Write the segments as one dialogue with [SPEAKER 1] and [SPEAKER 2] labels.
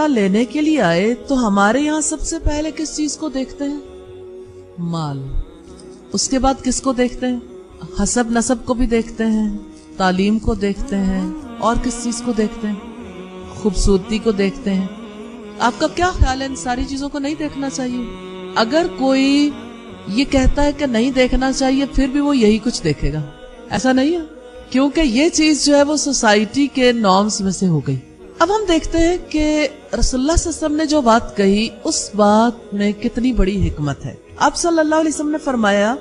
[SPEAKER 1] لینے کے لیے آئے تو ہمارے یہاں سب سے پہلے کس چیز کو دیکھتے ہیں؟ مال. اس کے بعد کس کو دیکھتے ہیں؟ حسب نسب کو بھی دیکھتے ہیں، تعلیم کو دیکھتے ہیں، اور کس چیز کو دیکھتے ہیں؟ خوبصورتی کو دیکھتے ہیں. آپ کا کیا خیال ہے ان ساری چیزوں کو نہیں دیکھنا چاہیے؟ اگر کوئی یہ کہتا ہے کہ نہیں دیکھنا چاہیے پھر بھی وہ یہی کچھ دیکھے گا، ایسا نہیں ہے؟ کیونکہ یہ چیز جو ہے وہ سوسائٹی کے نارمز میں سے ہو گئی. اب ہم دیکھتے ہیں کہ رسول اللہ صلی اللہ علیہ وسلم نے جو بات کہی اس بات میں کتنی بڑی حکمت ہے. آپ صلی اللہ علیہ وسلم نے فرمایا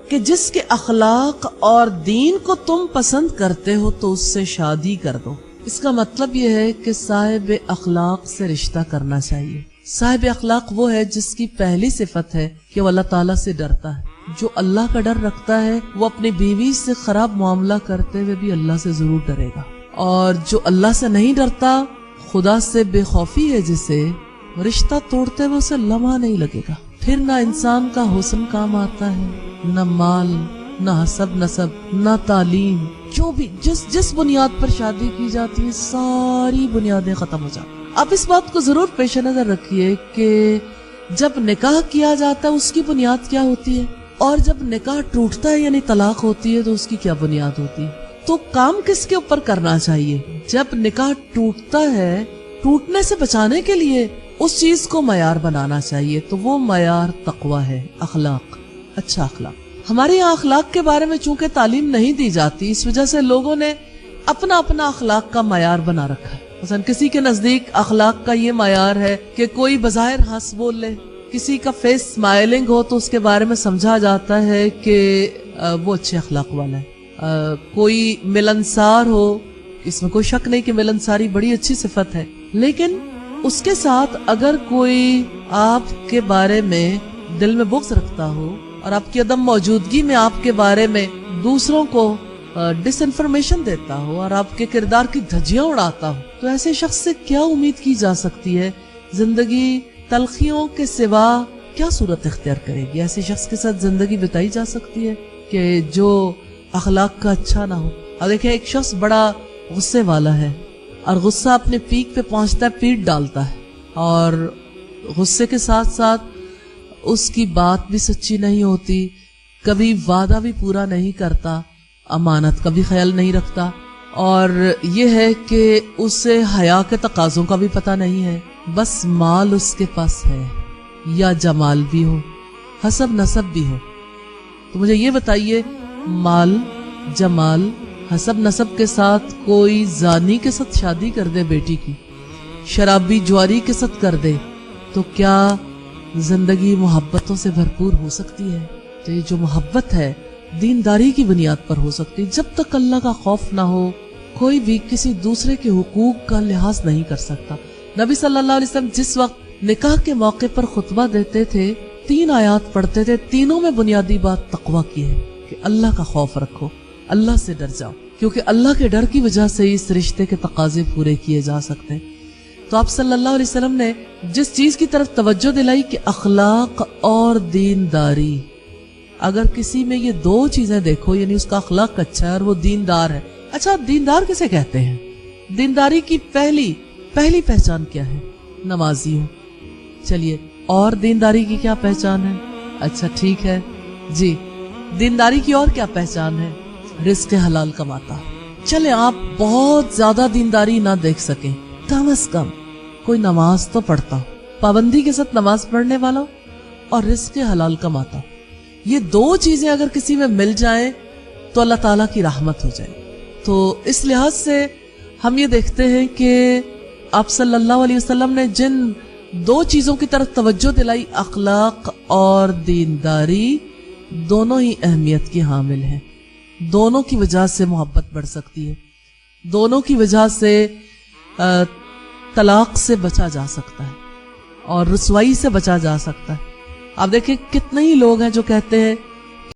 [SPEAKER 1] کہ جس کے اخلاق اور دین کو تم پسند کرتے ہو تو اس سے شادی کر دو. اس کا مطلب یہ ہے کہ صاحب اخلاق سے رشتہ کرنا چاہیے. صاحب اخلاق وہ ہے جس کی پہلی صفت ہے کہ وہ اللہ تعالیٰ سے ڈرتا ہے. جو اللہ کا ڈر رکھتا ہے وہ اپنی بیوی سے خراب معاملہ کرتے ہوئے بھی اللہ سے ضرور ڈرے گا. اور جو اللہ سے نہیں ڈرتا، خدا سے بے خوفی ہے جسے، رشتہ توڑتے ہوئے اسے لمحہ نہیں لگے گا. پھر نہ انسان کا حسن کام آتا ہے، نہ مال، نہ حسب نسب، نہ تعلیم. جو بھی جس بنیاد پر شادی کی جاتی ہے ساری بنیادیں ختم ہو جاتی. آپ اس بات کو ضرور پیش نظر رکھیے کہ جب نکاح کیا جاتا ہے اس کی بنیاد کیا ہوتی ہے، اور جب نکاح ٹوٹتا ہے یعنی طلاق ہوتی ہے تو اس کی کیا بنیاد ہوتی ہے. تو کام کس کے اوپر کرنا چاہیے؟ جب نکاح ٹوٹتا ہے، ٹوٹنے سے بچانے کے لیے اس چیز کو معیار بنانا چاہیے. تو وہ معیار تقوی ہے، اخلاق، اچھا اخلاق. ہمارے یہاں اخلاق کے بارے میں چونکہ تعلیم نہیں دی جاتی، اس وجہ سے لوگوں نے اپنا اپنا اخلاق کا معیار بنا رکھا ہے. مثلا کسی کے نزدیک اخلاق کا یہ معیار ہے کہ کوئی بظاہر ہنس بول لے، کسی کا فیس اسمائلنگ ہو تو اس کے بارے میں سمجھا جاتا ہے کہ وہ اچھے اخلاق والا ہے. کوئی ملنسار ہو، اس میں کوئی شک نہیں کہ ملنساری بڑی اچھی صفت ہے، لیکن اس کے ساتھ اگر کوئی آپ کے بارے میں دل میں بغض رکھتا ہو اور آپ کی عدم موجودگی میں آپ کے بارے میں دوسروں کو ڈس انفارمیشن دیتا ہو اور آپ کے کردار کی دھجیاں اڑاتا ہو، تو ایسے شخص سے کیا امید کی جا سکتی ہے؟ زندگی تلخیوں کے سوا کیا صورت اختیار کرے گی؟ ایسے شخص کے ساتھ زندگی بتائی جا سکتی ہے کہ جو اخلاق کا اچھا نہ ہو؟ اور دیکھیں ایک شخص بڑا غصے والا ہے اور غصہ اپنے پیک پہ پہنچتا ہے، پیٹ ڈالتا ہے، اور غصے کے ساتھ ساتھ اس کی بات بھی سچی نہیں ہوتی، کبھی وعدہ بھی پورا نہیں کرتا، امانت کا بھی خیال نہیں رکھتا، اور یہ ہے کہ اسے حیا کے تقاضوں کا بھی پتہ نہیں ہے. بس مال اس کے پاس ہے، یا جمال بھی ہو، حسب نسب بھی ہو. تو مجھے یہ بتائیے، مال، جمال، حسب نسب کے ساتھ کوئی زانی کے ساتھ شادی کر دے بیٹی کی، شرابی جواری کے ساتھ کر دے، تو کیا زندگی محبتوں سے بھرپور ہو سکتی ہے؟ تو یہ جو محبت ہے دینداری کی بنیاد پر ہو سکتی. جب تک اللہ کا خوف نہ ہو کوئی بھی کسی دوسرے کے حقوق کا لحاظ نہیں کر سکتا. نبی صلی اللہ علیہ وسلم جس وقت نکاح کے موقع پر خطبہ دیتے تھے 3 آیات پڑھتے تھے، تینوں میں بنیادی بات تقوی کی ہے کہ اللہ کا خوف رکھو، اللہ سے ڈر جاؤ، کیونکہ اللہ کے ڈر کی وجہ سے اس رشتے کے تقاضے پورے کیے جا سکتے ہیں. تو آپ صلی اللہ علیہ وسلم نے جس چیز کی طرف توجہ دلائی کہ اخلاق اور دینداری، اگر کسی میں یہ 2 چیزیں دیکھو، یعنی اس کا اخلاق اچھا ہے اور وہ دیندار ہے. اچھا دیندار کسے کہتے ہیں؟ دینداری کی پہلی پہچان کیا ہے؟ نمازی ہوں. چلیے، اور دینداری کی کیا پہچان ہے؟ اچھا ٹھیک ہے جی، دینداری کی اور کیا پہچان ہے؟ رزق حلال کماتا. چلے آپ بہت زیادہ دینداری نہ دیکھ سکیں، کم از کم کوئی نماز تو پڑھتا ہو، پابندی کے ساتھ نماز پڑھنے والا ہو، اور رزق حلال کماتا. یہ 2 چیزیں اگر کسی میں مل جائیں تو اللہ تعالیٰ کی رحمت ہو جائے. تو اس لحاظ سے ہم یہ دیکھتے ہیں کہ آپ صلی اللہ علیہ وسلم نے جن 2 چیزوں کی طرف توجہ دلائی، اخلاق اور دینداری، دونوں ہی اہمیت کی حامل ہیں. دونوں کی وجہ سے محبت بڑھ سکتی ہے، دونوں کی وجہ سے طلاق سے بچا جا سکتا ہے اور رسوائی سے بچا جا سکتا ہے. آپ دیکھیں کتنے ہی لوگ ہیں جو کہتے ہیں